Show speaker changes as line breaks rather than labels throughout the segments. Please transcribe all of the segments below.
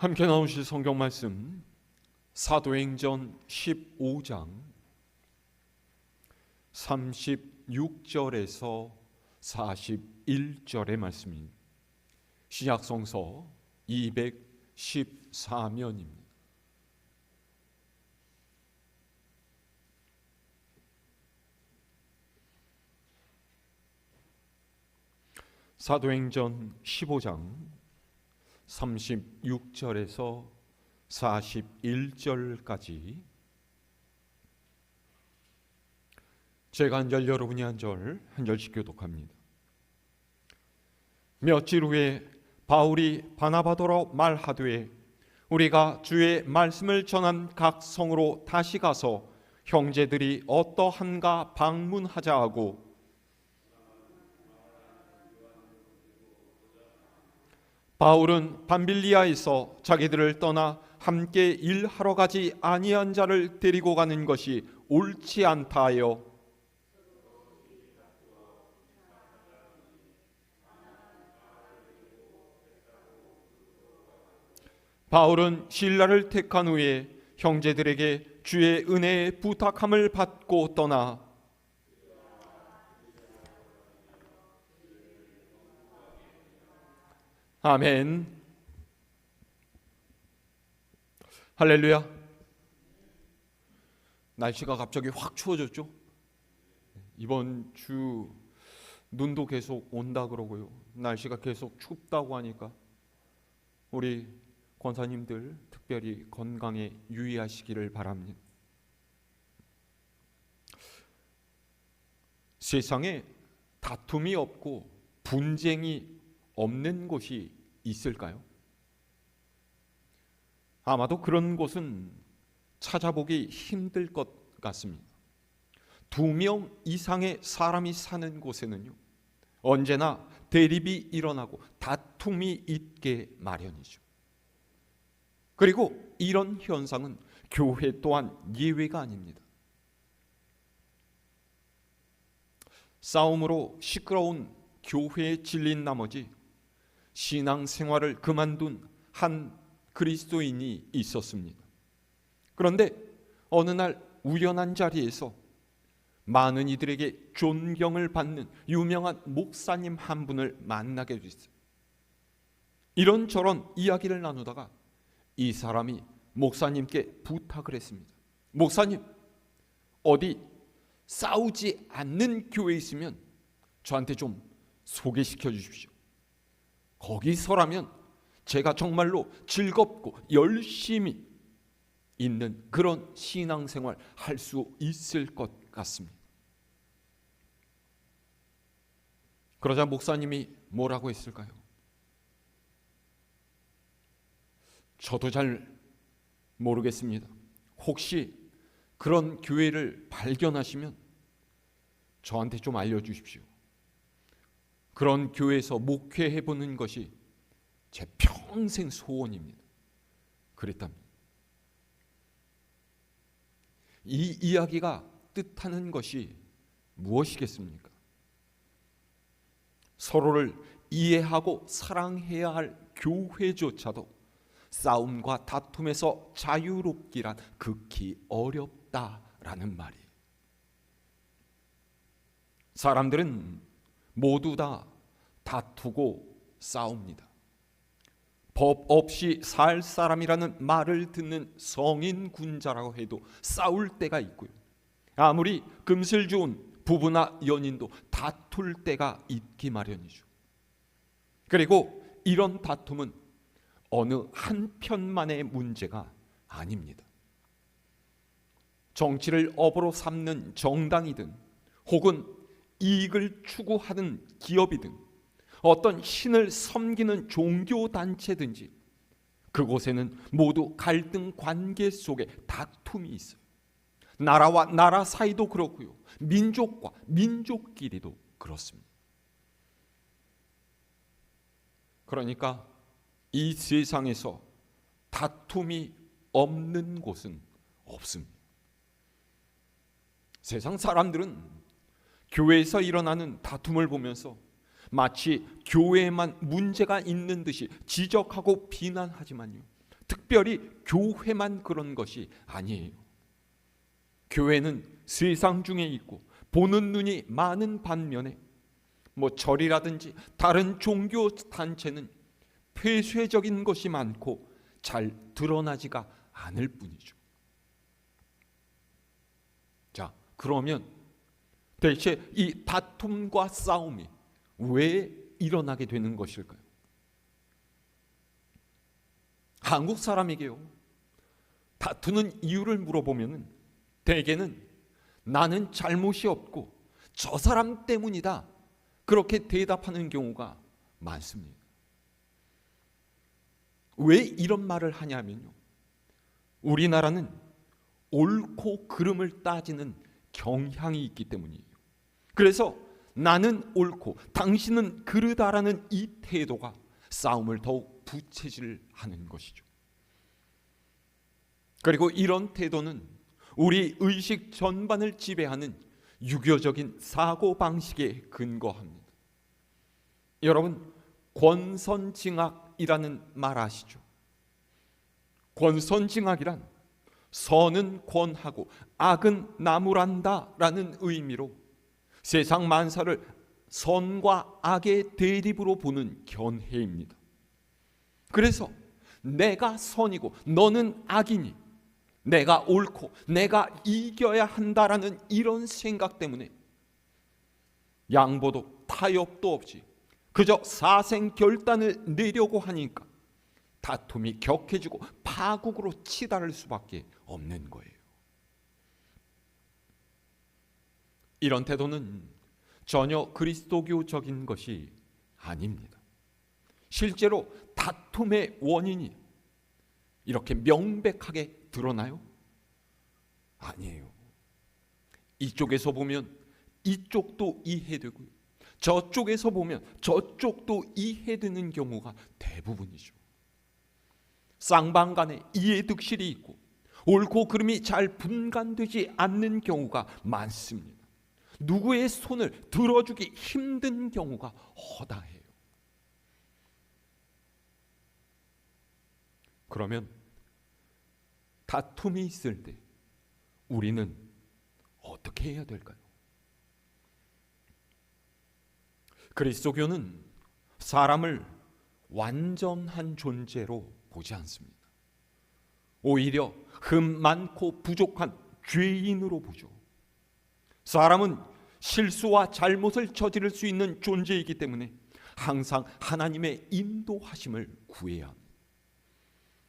함께 나오실 성경 말씀 사도행전 15장 36절에서 41절의 말씀입니다. 신약성서 214면입니다. 사도행전 15장 36절에서 41절까지 제가 한 절 여러분이 한 절씩 교독합니다. 며칠 후에 바울이 바나바더러 말하되 우리가 주의 말씀을 전한 각 성으로 다시 가서 형제들이 어떠한가 방문하자 하고 바울은 밤빌리아에서 자기들을 떠나 함께 일하러 가지 아니한 자를 데리고 가는 것이 옳지 않다 하여 바울은 신라를 택한 후에 형제들에게 주의 은혜의 부탁함을 받고 떠나 아멘. 할렐루야. 날씨가 갑자기 확 추워졌죠? 이번 주 눈도 계속 온다 그러고요. 날씨가 계속 춥다고 하니까 우리 권사님들 특별히 건강에 유의하시기를 바랍니다. 세상에 다툼이 없고 분쟁이 없는 곳이 있을까요? 아마도 그런 곳은 찾아보기 힘들 것 같습니다. 2명 이상의 사람이 사는 곳에는요, 언제나 대립이 일어나고 다툼이 있게 마련이죠. 그리고 이런 현상은 교회 또한 예외가 아닙니다. 싸움으로 시끄러운 교회에 질린 나머지 신앙생활을 그만둔 한 그리스도인이 있었습니다. 그런데 어느 날 우연한 자리에서 많은 이들에게 존경을 받는 유명한 목사님 한 분을 만나게 됐어요. 이런저런 이야기를 나누다가 이 사람이 목사님께 부탁을 했습니다. 목사님, 어디 싸우지 않는 교회 있으면 저한테 좀 소개시켜 주십시오. 거기서라면 제가 정말로 즐겁고 열심히 있는 그런 신앙생활 할 수 있을 것 같습니다. 그러자 목사님이 뭐라고 했을까요? 저도 잘 모르겠습니다. 혹시 그런 교회를 발견하시면 저한테 좀 알려주십시오. 그런 교회에서 목회해보는 것이 제 평생 소원입니다. 그랬답니다. 이 이야기가 뜻하는 것이 무엇이겠습니까? 서로를 이해하고 사랑해야 할 교회조차도 싸움과 다툼에서 자유롭기란 극히 어렵다라는 말이에요. 사람들은 모두 다 다투고 싸웁니다. 법 없이 살 사람이라는 말을 듣는 성인 군자라고 해도 싸울 때가 있고요. 아무리 금슬 좋은 부부나 연인도 다툴 때가 있기 마련이죠. 그리고 이런 다툼은 어느 한편만의 문제가 아닙니다. 정치를 업으로 삼는 정당이든 혹은 이익을 추구하는 기업이든 어떤 신을 섬기는 종교단체든지 그곳에는 모두 갈등 관계 속에 다툼이 있어요. 나라와 나라 사이도 그렇고요. 민족과 민족끼리도 그렇습니다. 그러니까 이 세상에서 다툼이 없는 곳은 없습니다. 세상 사람들은 교회에서 일어나는 다툼을 보면서 마치 교회에만 문제가 있는 듯이 지적하고 비난하지만요, 특별히 교회만 그런 것이 아니에요. 교회는 세상 중에 있고 보는 눈이 많은 반면에 절이라든지 다른 종교 단체는 폐쇄적인 것이 많고 잘 드러나지가 않을 뿐이죠. 자, 그러면 대체 이 다툼과 싸움이 왜 일어나게 되는 것일까요? 한국 사람에게요, 다투는 이유를 물어보면 대개는 나는 잘못이 없고 저 사람 때문이다, 그렇게 대답하는 경우가 많습니다. 왜 이런 말을 하냐면요, 우리나라는 옳고 그름을 따지는 경향이 있기 때문이에요. 그래서 나는 옳고 당신은 그르다라는 이 태도가 싸움을 더욱 부채질하는 것이죠. 그리고 이런 태도는 우리 의식 전반을 지배하는 유교적인 사고방식에 근거합니다. 여러분, 권선징악이라는 말 아시죠? 권선징악이란 선은 권하고 악은 나무란다 라는 의미로 세상 만사를 선과 악의 대립으로 보는 견해입니다. 그래서 내가 선이고 너는 악이니 내가 옳고 내가 이겨야 한다라는 이런 생각 때문에 양보도 타협도 없이 그저 사생결단을 내려고 하니까 다툼이 격해지고 파국으로 치달을 수밖에 없는 거예요. 이런 태도는 전혀 그리스도교적인 것이 아닙니다. 실제로 다툼의 원인이 이렇게 명백하게 드러나요? 아니에요. 이쪽에서 보면 이쪽도 이해되고요, 저쪽에서 보면 저쪽도 이해되는 경우가 대부분이죠. 쌍방간에 이해득실이 있고 옳고 그름이 잘 분간되지 않는 경우가 많습니다. 누구의 손을 들어주기 힘든 경우가 허다해요. 그러면 다툼이 있을 때 우리는 어떻게 해야 될까요? 그리스도교는 사람을 완전한 존재로 보지 않습니다. 오히려 흠 많고 부족한 죄인으로 보죠. 사람은 실수와 잘못을 저지를 수 있는 존재이기 때문에 항상 하나님의 인도하심을 구해야 합니다.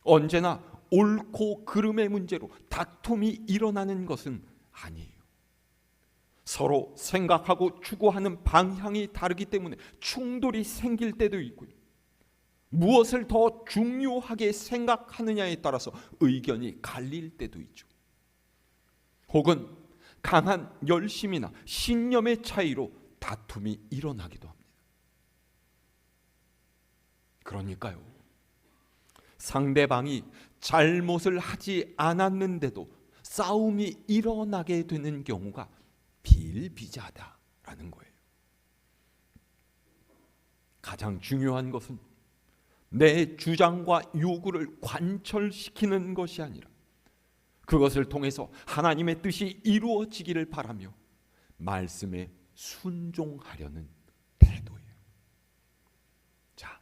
언제나 옳고 그름의 문제로 다툼이 일어나는 것은 아니에요. 서로 생각하고 추구하는 방향이 다르기 때문에 충돌이 생길 때도 있고요, 무엇을 더 중요하게 생각하느냐에 따라서 의견이 갈릴 때도 있죠. 혹은 강한 열심이나 신념의 차이로 다툼이 일어나기도 합니다. 그러니까요, 상대방이 잘못을 하지 않았는데도 싸움이 일어나게 되는 경우가 비일비재하다라는 거예요. 가장 중요한 것은 내 주장과 요구를 관철시키는 것이 아니라 그것을 통해서 하나님의 뜻이 이루어지기를 바라며 말씀에 순종하려는 태도예요. 자,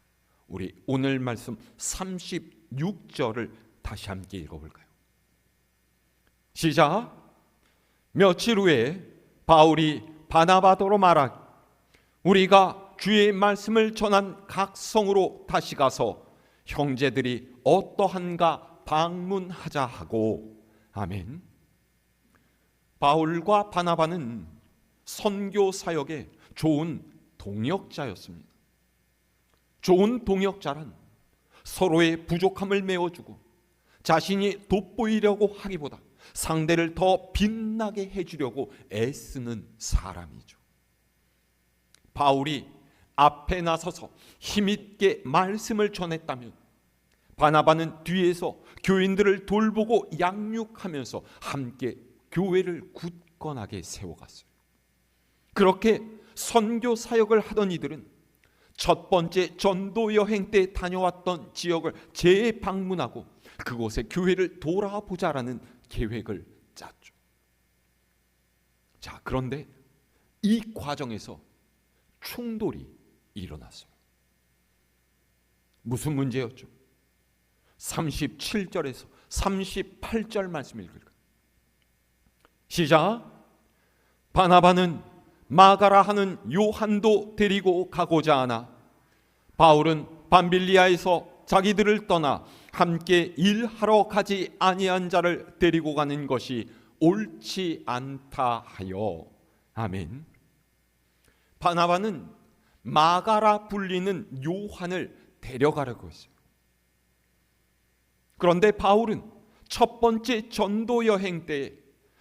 우리 오늘 말씀 36절을 다시 함께 읽어볼까요? 시작. 며칠 후에 바울이 바나바더로 말하기, 우리가 주의 말씀을 전한 각 성으로 다시 가서 형제들이 어떠한가 방문하자 하고. 아멘. 바울과 바나바는 선교 사역의 좋은 동역자였습니다. 좋은 동역자란 서로의 부족함을 메워주고 자신이 돋보이려고 하기보다 상대를 더 빛나게 해주려고 애쓰는 사람이죠. 바울이 앞에 나서서 힘있게 말씀을 전했다면 바나바는 뒤에서 교인들을 돌보고 양육하면서 함께 교회를 굳건하게 세워갔어요. 그렇게 선교 사역을 하던 이들은 첫 번째 전도 여행 때 다녀왔던 지역을 재방문하고 그곳의 교회를 돌아보자라는 계획을 짰죠. 자, 그런데 이 과정에서 충돌이 일어났어요. 무슨 문제였죠? 37절에서 38절 말씀 읽을까요? 시작. 바나바는 마가라 하는 요한도 데리고 가고자 하나 바울은 밤빌리아에서 자기들을 떠나 함께 일하러 가지 아니한 자를 데리고 가는 것이 옳지 않다 하여. 아멘. 바나바는 마가라 불리는 요한을 데려가려고 했어요. 그런데 바울은 첫 번째 전도 여행 때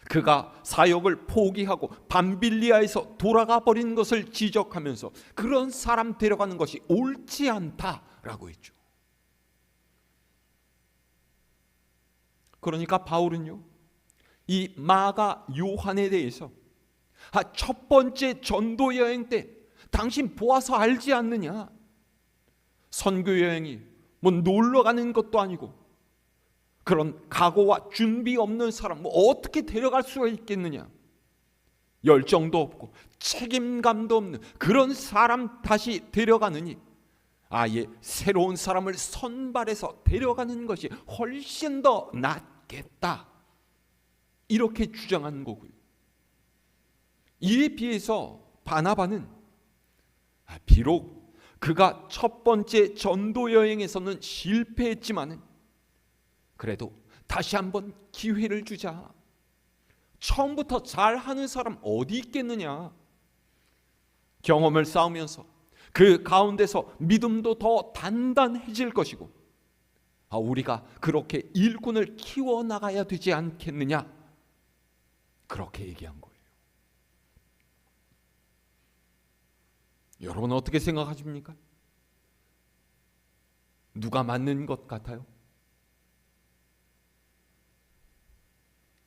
그가 사역을 포기하고 밤빌리아에서 돌아가 버린 것을 지적하면서 그런 사람 데려가는 것이 옳지 않다라고 했죠. 그러니까 바울은요, 이 마가 요한에 대해서 첫 번째 전도 여행 때 당신 보아서 알지 않느냐? 선교 여행이 뭐 놀러 가는 것도 아니고 그런 각오와 준비 없는 사람 어떻게 데려갈 수가 있겠느냐? 열정도 없고 책임감도 없는 그런 사람 다시 데려가느니 아예 새로운 사람을 선발해서 데려가는 것이 훨씬 더 낫겠다, 이렇게 주장한 거고요. 이에 비해서 바나바는 비록 그가 첫 번째 전도 여행에서는 실패했지만은 그래도 다시 한번 기회를 주자. 처음부터 잘하는 사람 어디 있겠느냐? 경험을 쌓으면서 그 가운데서 믿음도 더 단단해질 것이고 우리가 그렇게 일꾼을 키워나가야 되지 않겠느냐? 그렇게 얘기한 거예요. 여러분 어떻게 생각하십니까? 누가 맞는 것 같아요?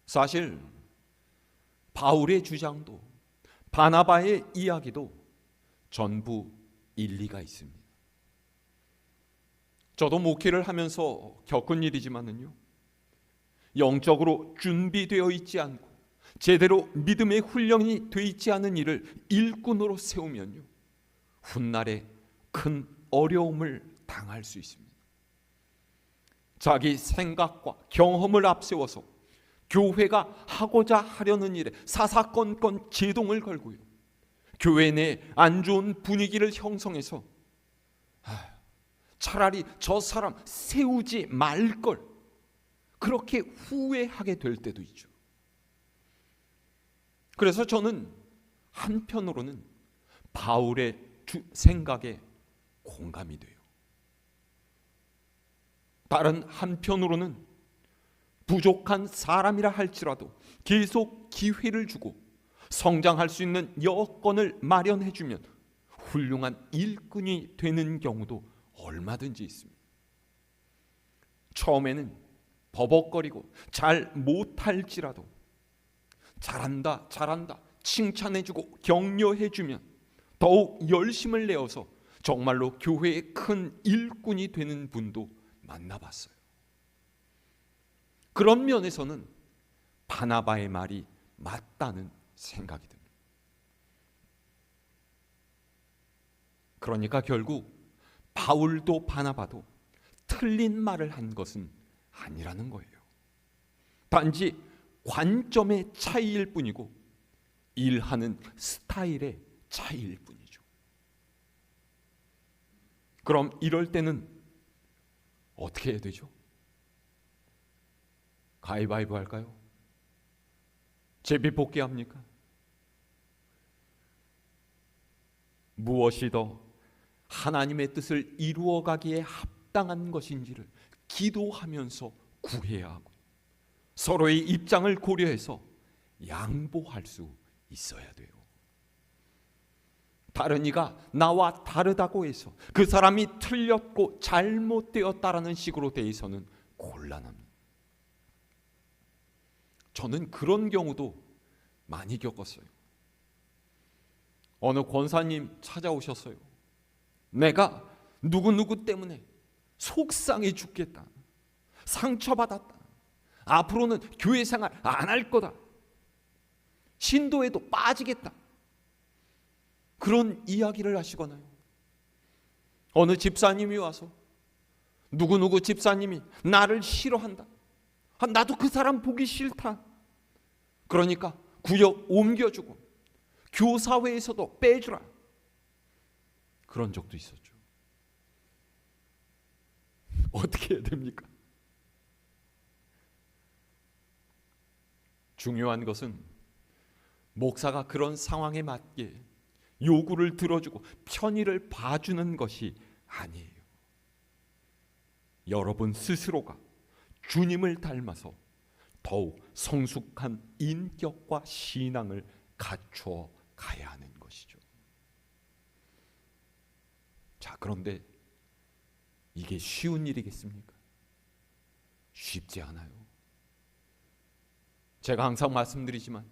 사실 바울의 주장도 바나바의 이야기도 전부 일리가 있습니다. 저도 목회를 하면서 겪은 일이지만은요, 영적으로 준비되어 있지 않고 제대로 믿음의 훈련이 되어 있지 않은 이를 일꾼으로 세우면요, 훗날에 큰 어려움을 당할 수 있습니다. 자기 생각과 경험을 앞세워서 교회가 하고자 하려는 일에 사사건건 제동을 걸고요, 교회 내 안 좋은 분위기를 형성해서 차라리 저 사람 세우지 말걸, 그렇게 후회하게 될 때도 있죠. 그래서 저는 한편으로는 바울의 생각에 공감이 돼요. 다른 한편으로는 부족한 사람이라 할지라도 계속 기회를 주고 성장할 수 있는 여건을 마련해 주면 훌륭한 일꾼이 되는 경우도 얼마든지 있습니다. 처음에는 버벅거리고 잘 못할지라도 잘한다 칭찬해 주고 격려해 주면 더욱 열심을 내어서 정말로 교회의 큰 일꾼이 되는 분도 만나봤어요. 그런 면에서는 바나바의 말이 맞다는 생각이 듭니다. 그러니까 결국 바울도 바나바도 틀린 말을 한 것은 아니라는 거예요. 단지 관점의 차이일 뿐이고 일하는 스타일의 차이일 뿐이죠. 그럼 이럴 때는 어떻게 해야 되죠? 가위바위보 할까요? 제비뽑기 합니까? 무엇이 더 하나님의 뜻을 이루어가기에 합당한 것인지를 기도하면서 구해야 하고 서로의 입장을 고려해서 양보할 수 있어야 돼요. 다른 이가 나와 다르다고 해서 그 사람이 틀렸고 잘못되었다라는 식으로 대해서는 곤란합니다. 저는 그런 경우도 많이 겪었어요. 어느 권사님 찾아오셨어요. 내가 누구누구 때문에 속상해 죽겠다, 상처받았다, 앞으로는 교회 생활 안 할 거다, 신도에도 빠지겠다, 그런 이야기를 하시거나요. 어느 집사님이 와서 누구누구 집사님이 나를 싫어한다, 나도 그 사람 보기 싫다, 그러니까 구역 옮겨주고 교사회에서도 빼주라, 그런 적도 있었죠. 어떻게 해야 됩니까? 중요한 것은 목사가 그런 상황에 맞게 요구를 들어주고 편의를 봐주는 것이 아니에요. 여러분 스스로가 주님을 닮아서 더욱 성숙한 인격과 신앙을 갖추어 가야 하는 것이죠. 자, 그런데 이게 쉬운 일이겠습니까? 쉽지 않아요. 제가 항상 말씀드리지만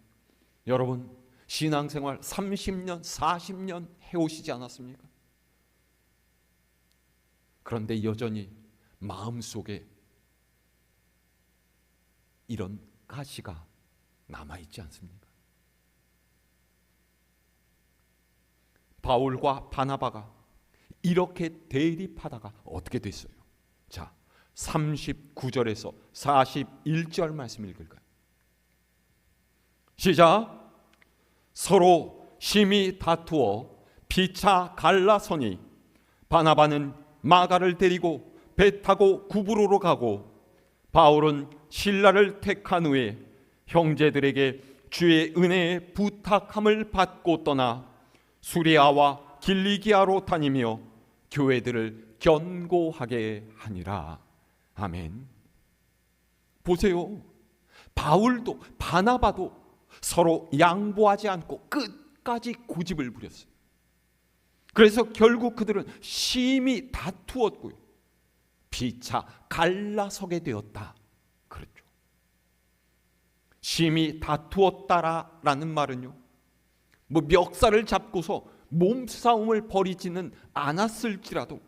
여러분 신앙생활 30년, 40년 해오시지 않았습니까? 그런데 여전히 마음속에 이런 가시가 남아있지 않습니까? 바울과 바나바가 이렇게 대립하다가 어떻게 됐어요? 자, 39절에서 41절 말씀 읽을까요? 시작. 서로 심히 다투어 피차 갈라서니 바나바는 마가를 데리고 배 타고 구브로로 가고 바울은 실라를 택한 후에 형제들에게 주의 은혜에 부탁함을 받고 떠나 수리아와 길리기아로 다니며 교회들을 견고하게 하니라. 아멘. 보세요. 바울도 바나바도 서로 양보하지 않고 끝까지 고집을 부렸어요. 그래서 결국 그들은 심히 다투었고요, 피차 갈라서게 되었다. 그렇죠. 심히 다투었다라는 말은요, 뭐 멱살을 잡고서 몸싸움을 벌이지는 않았을지라도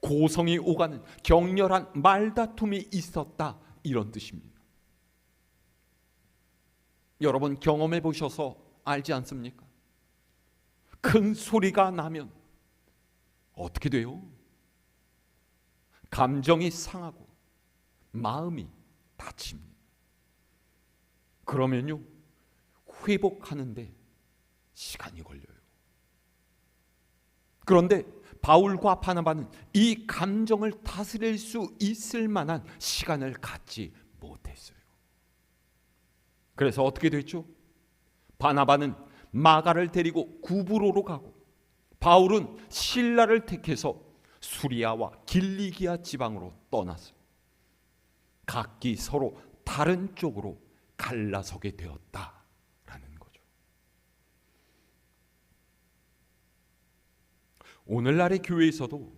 고성이 오가는 격렬한 말다툼이 있었다, 이런 뜻입니다. 여러분 경험해 보셔서 알지 않습니까? 큰 소리가 나면 어떻게 돼요? 감정이 상하고 마음이 다칩니다. 그러면요, 회복하는데 시간이 걸려요. 그런데 바울과 바나바는 이 감정을 다스릴 수 있을 만한 시간을 갖지 못했어요. 그래서 어떻게 됐죠? 바나바는 마가를 데리고 구브로로 가고 바울은 실라를 택해서 수리아와 길리기아 지방으로 떠났어요. 각기 서로 다른 쪽으로 갈라서게 되었다라는 거죠. 오늘날의 교회에서도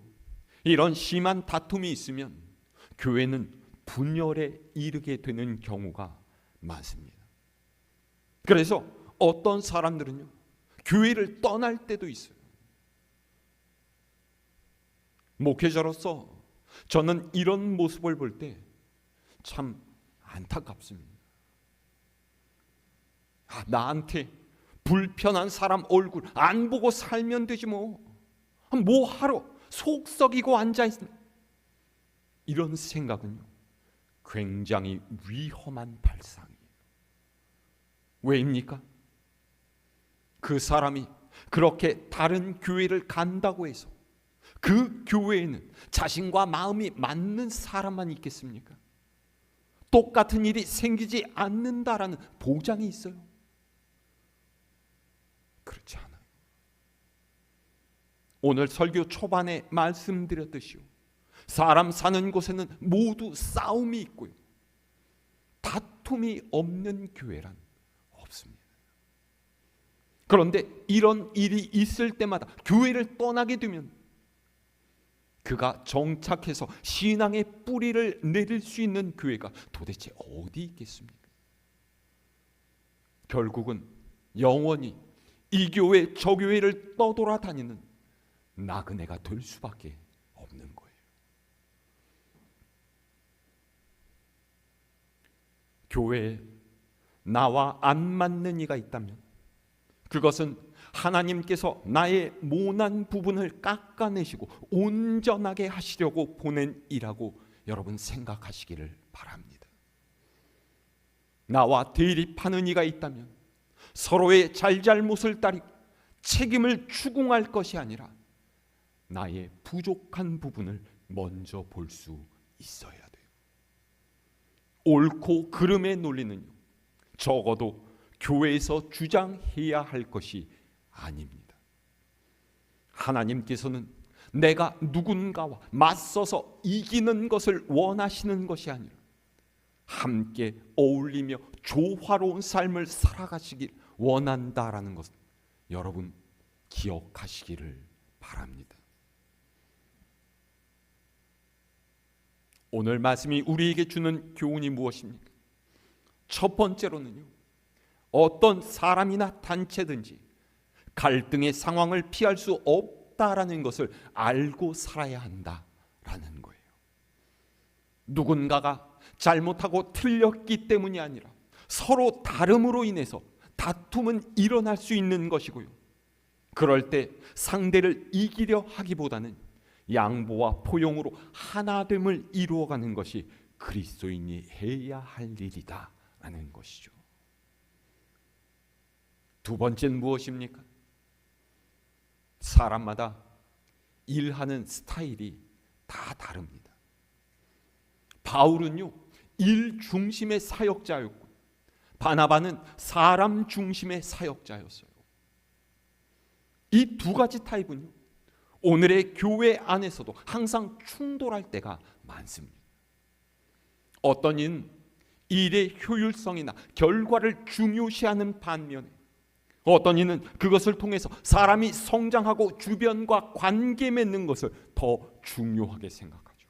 이런 심한 다툼이 있으면 교회는 분열에 이르게 되는 경우가 많습니다. 그래서 어떤 사람들은요, 교회를 떠날 때도 있어요. 목회자로서 저는 이런 모습을 볼 때 참 안타깝습니다. 나한테 불편한 사람 얼굴 안 보고 살면 되지 뭐 하러 속 썩이고 앉아있나, 이런 생각은요 굉장히 위험한 발상이에요. 왜입니까? 그 사람이 그렇게 다른 교회를 간다고 해서 그 교회에는 자신과 마음이 맞는 사람만 있겠습니까? 똑같은 일이 생기지 않는다라는 보장이 있어요? 그렇지 않아요. 오늘 설교 초반에 말씀드렸듯이요, 사람 사는 곳에는 모두 싸움이 있고요, 다툼이 없는 교회란 없습니다. 그런데 이런 일이 있을 때마다 교회를 떠나게 되면 그가 정착해서 신앙의 뿌리를 내릴 수 있는 교회가 도대체 어디 있겠습니까? 결국은 영원히 이 교회 저 교회를 떠돌아다니는 나그네가 될 수밖에 없는 거예요. 교회에 나와 안 맞는 이가 있다면 그것은 하나님께서 나의 모난 부분을 깎아내시고 온전하게 하시려고 보낸 이라고 여러분 생각하시기를 바랍니다. 나와 대립하는 이가 있다면 서로의 잘잘못을 따리고 책임을 추궁할 것이 아니라 나의 부족한 부분을 먼저 볼 수 있어야 돼요. 옳고 그름의 논리는 적어도 교회에서 주장해야 할 것이 아닙니다. 하나님께서는 내가 누군가와 맞서서 이기는 것을 원하시는 것이 아니라 함께 어울리며 조화로운 삶을 살아가시길 원한다라는 것을 여러분 기억하시기를 바랍니다. 오늘 말씀이 우리에게 주는 교훈이 무엇입니까? 첫 번째로는요, 어떤 사람이나 단체든지 갈등의 상황을 피할 수 없다라는 것을 알고 살아야 한다라는 거예요. 누군가가 잘못하고 틀렸기 때문이 아니라 서로 다름으로 인해서 다툼은 일어날 수 있는 것이고요. 그럴 때 상대를 이기려 하기보다는 양보와 포용으로 하나됨을 이루어가는 것이 그리스도인이 해야 할 일이다라는 것이죠. 두 번째는 무엇입니까? 사람마다 일하는 스타일이 다 다릅니다. 바울은요, 일 중심의 사역자였고 바나바는 사람 중심의 사역자였어요. 이 두 가지 타입은요, 오늘의 교회 안에서도 항상 충돌할 때가 많습니다. 어떤 이는 일의 효율성이나 결과를 중요시하는 반면에 어떤 이는 그것을 통해서 사람이 성장하고 주변과 관계 맺는 것을 더 중요하게 생각하죠.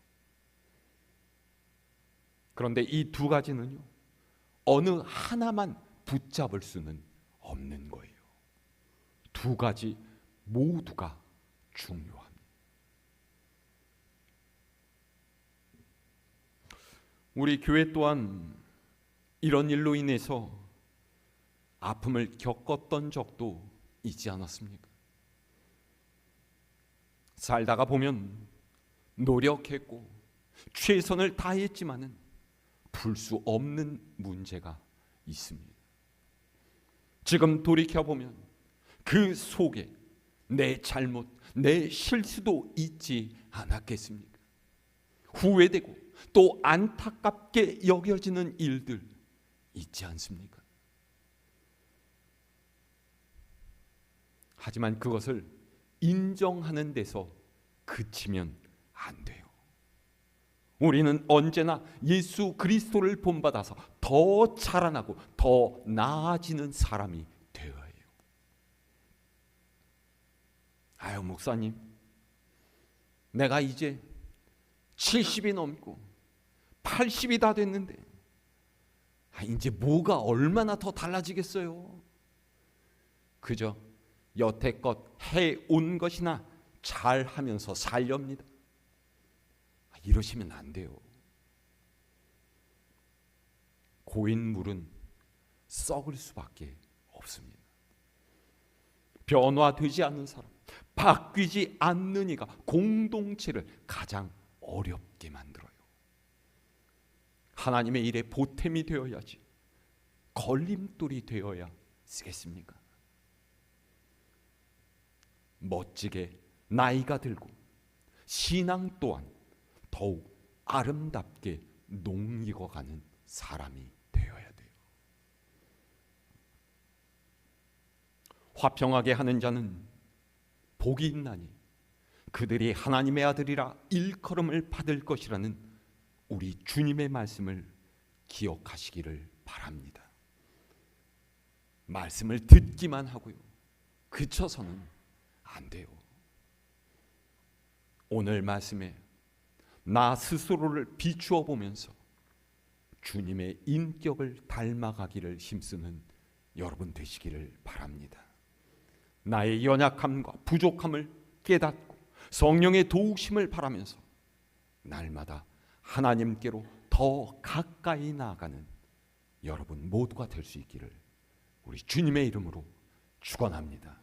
그런데 이 두 가지는요, 어느 하나만 붙잡을 수는 없는 거예요. 두 가지 모두가 중요합니다. 우리 교회 또한 이런 일로 인해서 아픔을 겪었던 적도 있지 않았습니까? 살다가 보면 노력했고 최선을 다했지만은 풀 수 없는 문제가 있습니다. 지금 돌이켜보면 그 속에 내 잘못, 내 실수도 있지 않았겠습니까? 후회되고 또 안타깝게 여겨지는 일들 있지 않습니까? 하지만 그것을 인정하는 데서 그치면 안 돼요. 우리는 언제나 예수 그리스도를 본받아서 더 자라나고 더 나아지는 사람이 되어야 해요. 아유, 목사님, 내가 이제 70이 넘고 80이 다 됐는데 이제 뭐가 얼마나 더 달라지겠어요? 그저 여태껏 해온 것이나 잘하면서 살렵니다. 이러시면 안 돼요. 고인 물은 썩을 수밖에 없습니다. 변화되지 않는 사람, 바뀌지 않는 이가 공동체를 가장 어렵게 만들어요. 하나님의 일에 보탬이 되어야지 걸림돌이 되어야 쓰겠습니까? 멋지게 나이가 들고 신앙 또한 더욱 아름답게 농익어가는 사람이 되어야 돼요. 화평하게 하는 자는 복이 있나니 그들이 하나님의 아들이라 일컬음을 받을 것이라는 우리 주님의 말씀을 기억하시기를 바랍니다. 말씀을 듣기만 하고요, 그쳐서는 안 돼요. 오늘 말씀에 나 스스로를 비추어 보면서 주님의 인격을 닮아가기를 힘쓰는 여러분 되시기를 바랍니다. 나의 연약함과 부족함을 깨닫고 성령의 도우심을 바라면서 날마다 하나님께로 더 가까이 나아가는 여러분 모두가 될 수 있기를 우리 주님의 이름으로 축원합니다.